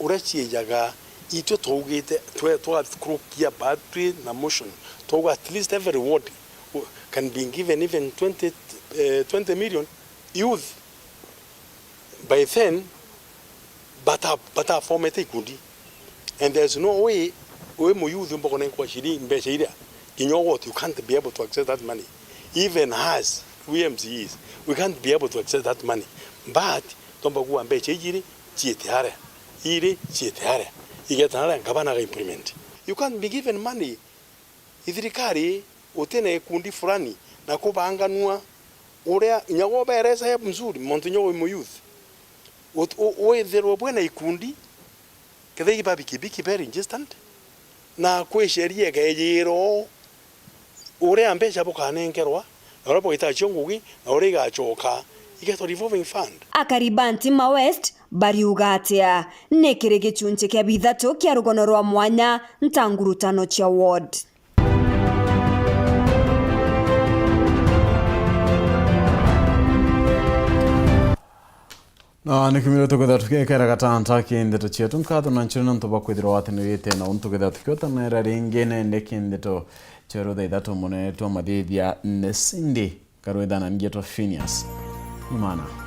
urachi jaga ito togete to krokia battery na motion to at least every ward can be given even 20 million youth by then bata formate kundi, and there's no way we mo youth mbokone kwa shiri mbeshiria kinyogot you can't be able to access that money. Even as WMCs we can't be able to access that money, but tombagu ambeshiri chietare ire chietare igetana ngabana implement. You can't be given money ithirikari utene kundi fulani na kubanganua uria nyago beresa ya mzuri montunyo mu youth wetherwo bwena ikundi kethegi babikibiki very instant na kwesheria gejero uria mbesha bukanengerwa na robo itachongugi na uria gachoka igeto revolving fund. Akaribanti ma West bariugatia nekire gicunche kya bithatu kya rugono rwa mwanya ntangurutano cha ward. Na nikimiro tugeda tukekera gatanta kindeto chetu nkatho na nchino ntoba kwithira watinirite na untugeda tukiota na ringene ndekindeto chero thaithatu mune twa mathithia nesindi karwethana ngeto PHINEAS IMAANA.